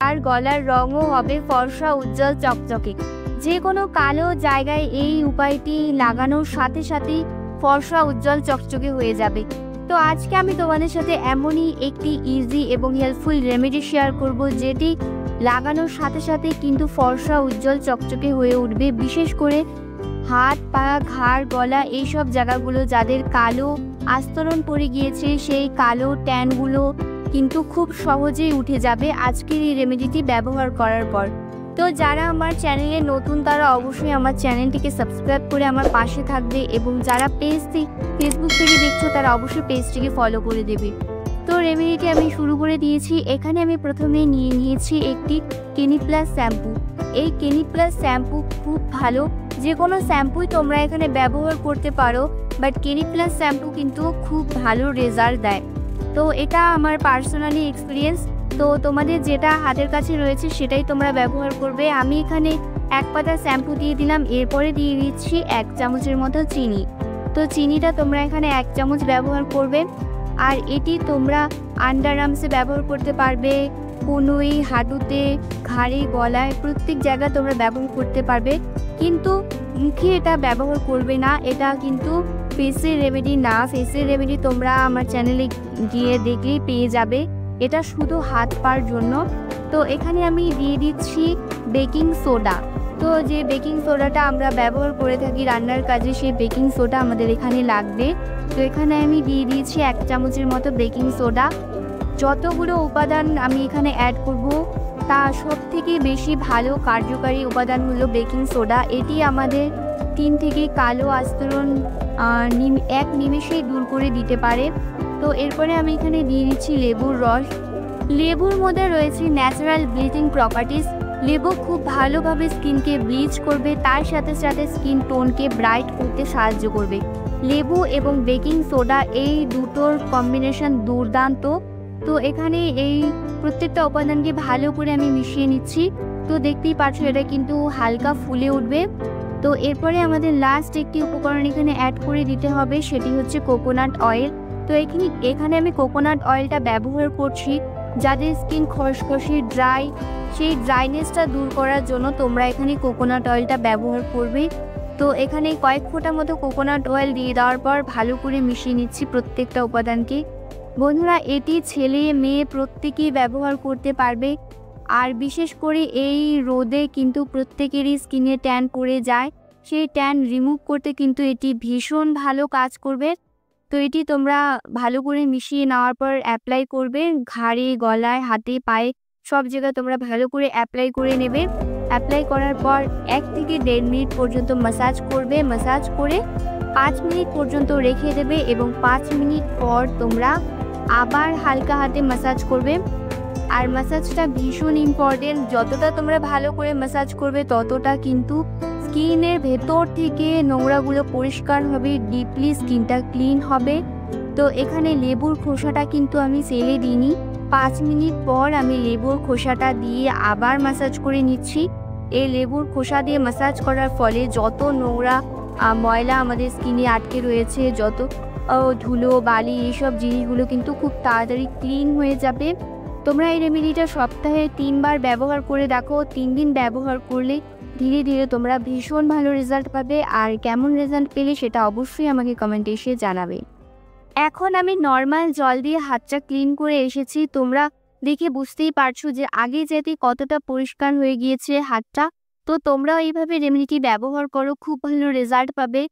আর গলার রঙও হবে ফর্সা উজ্জ্বল চকচকে। যে কোনো কালো জায়গায় এই উপায়টি লাগানোর সাথে সাথেই ফর্সা উজ্জ্বল চকচকে হয়ে যাবে। তো আজকে আমি তোমাদের সাথে এমনই একটি ইজি এবং হেল্পফুল রেমেডি শেয়ার করব, যেটি লাগানোর সাথে সাথে কিন্তু ফর্সা উজ্জ্বল চকচকে হয়ে উঠবে। বিশেষ করে হাত, পা, ঘাড়, গলা এইসব জায়গাগুলো যাদের কালো আস্তরণ পড়ে গিয়েছে, সেই কালো ট্যানগুলো কিন্তু খুব সহজেই উঠে যাবে আজকের এই রেমেডিটি ব্যবহার করার পর। তো যারা আমার চ্যানেলে নতুন তারা অবশ্যই আমার চ্যানেলটিকে সাবস্ক্রাইব করে আমার পাশে থাকবে, এবং যারা ফেসবুক থেকে দেখছো তারা অবশ্যই পেজটিকে ফলো করে দেবে। তো রেমেডিটি আমি শুরু করে দিয়েছি। এখানে আমি প্রথমে নিয়ে নিয়েছি একটি ক্লিনিক প্লাস শ্যাম্পু। এই ক্লিনিক প্লাস শ্যাম্পু খুব ভালো, যে কোনো শ্যাম্পুই তোমরা এখানে ব্যবহার করতে পারো, বাট ক্লিনিক প্লাস শ্যাম্পু কিন্তু খুব ভালো রেজাল্ট দেয়। তো এটা আমার পার্সোনালি এক্সপিরিয়েন্স। তো তোমাদের যেটা হাতের কাছে রয়েছে সেটাই তোমরা ব্যবহার করবে। আমি এখানে 1 পাতা শ্যাম্পু দিয়ে দিলাম, এরপরে দিয়ে দিচ্ছি 1 চামচের মতো চিনি। তো চিনিটা তোমরা এখানে 1 চামচ ব্যবহার করবে। আর এটি তোমরা আন্ডার আর্মসে ব্যবহার করতে পারবে, কনুই, হাঁটুতে, ঘাড়ে, গলায়, প্রত্যেক জায়গায় তোমরা ব্যবহার করতে পারবে। কিন্তু মুখে এটা ব্যবহার করবে না, এটা কিন্তু ফেসের রেমেডি না। ফেসের রেমেডি তোমরা আমার চ্যানেলে গিয়ে দেখলেই পেয়ে যাবে, এটা শুধু হাত পার জন্য। তো এখানে আমি দিয়ে দিচ্ছি বেকিং সোডা। তো যে বেকিং সোডাটা আমরা ব্যবহার করে থাকি রান্নার কাজে, সেই বেকিং সোডা আমাদের এখানে লাগবে। তো এখানে আমি দিয়ে দিয়েছি 1 চামচের মতো বেকিং সোডা। যতগুলো উপাদান আমি এখানে অ্যাড করব, তা সব থেকে বেশি ভালো কার্যকারী উপাদান হলো বেকিং সোডা। এটি আমাদের স্কিন থেকে কালো আস্তরণ 1 নিমেষেই দূর করে দিতে পারে। তো এরপরে আমি এখানে দিয়ে দিচ্ছি লেবুর রস। লেবুর মধ্যে রয়েছে ন্যাচারাল ব্লিচিং প্রপার্টিস। লেবু খুব ভালোভাবে স্কিনকে ব্লিচ করবে, তার সাথে সাথে স্কিন টোনকে ব্রাইট করতে সাহায্য করবে। লেবু এবং বেকিং সোডা এই দুটোর কম্বিনেশন দুর্দান্ত। তো এখানে এই প্রত্যেকটা উপাদানকে ভালো করে আমি মিশিয়ে নিচ্ছি। তো দেখতেই পাচ্ছ এটা কিন্তু হালকা ফুলে উঠবে। তো এরপরে আমাদের লাস্ট একটি উপকরণ এখানে অ্যাড করে দিতে হবে, সেটি হচ্ছে কোকোনাট অয়েল। তো এখানে আমি কোকোনাট অয়েলটা ব্যবহার করছি। যাদের স্কিন খসখসে ড্রাই, সেই ড্রাইনেসটা দূর করার জন্য তোমরা এখানে কোকোনাট অয়েলটা ব্যবহার করবে। তো এখানে কয়েক ফোঁটা মতো কোকোনাট অয়েল দিয়ে দেওয়ার পর ভালো করে মিশিয়ে নিচ্ছি প্রত্যেকটা উপাদানকে। বন্ধুরা, এটি ছেলে মেয়ে প্রত্যেকেই ব্যবহার করতে পারবে। আর বিশেষ করে এই রোদে কিন্তু প্রত্যেকেরই স্কিনে ট্যান পড়ে যায়, সেই ট্যান রিমুভ করতে কিন্তু এটি ভীষণ ভালো কাজ করবে। তো এটি তোমরা ভালো করে মিশিয়ে নেওয়ার পর অ্যাপ্লাই করবে ঘাড়ে, গলায়, হাতে, পায়ে, সব জায়গায় তোমরা ভালো করে অ্যাপ্লাই করে নেবে। অ্যাপ্লাই করার পর 1 থেকে 1.5 মিনিট পর্যন্ত ম্যাসাজ করবে। ম্যাসাজ করে 5 মিনিট পর্যন্ত রেখে দেবে, এবং 5 মিনিট পর তোমরা আবার হালকা হাতে ম্যাসাজ করবে। আর ম্যাসাজটা ভীষণ ইম্পর্টেন্ট। যতটা তোমরা ভালো করে ম্যাসাজ করবে ততটা কিন্তু স্কিনের ভেতর থেকে নোংরাগুলো পরিষ্কার হবে, ডিপলি স্কিনটা ক্লিন হবে। তো এখানে লেবুর খোসাটা কিন্তু আমি ফেলে দিইনি। 5 মিনিট পর আমি লেবুর খোসাটা দিয়ে আবার ম্যাসাজ করে নিচ্ছি। এই লেবুর খোসা দিয়ে ম্যাসাজ করার ফলে যত নোংরা ময়লা আমাদের স্কিনে আটকে রয়েছে, যত ধুলো, বালি, এইসব জিনিসগুলো কিন্তু খুব তাড়াতাড়ি ক্লিন হয়ে যাবে। তোমরা এই রেমেডিটা সপ্তাহে 3 বার ব্যবহার করে দেখো। 3 দিন ব্যবহার করলে ধীরে ধীরে তোমরা ভীষণ ভালো রেজাল্ট পাবে। আর কেমন রেজাল্ট পেলে সেটা অবশ্যই আমাকে কমেন্টে এসে জানাবে। এখন আমি নর্মাল জল দিয়ে হাতটা ক্লিন করে এসেছি। তোমরা দেখে বুঝতেই পারছো যে আগে যেতে কতটা পরিষ্কার হয়ে গিয়েছে হাতটা। তো তোমরাও এইভাবে রেমেডিটি ব্যবহার করো, খুব ভালো রেজাল্ট পাবে।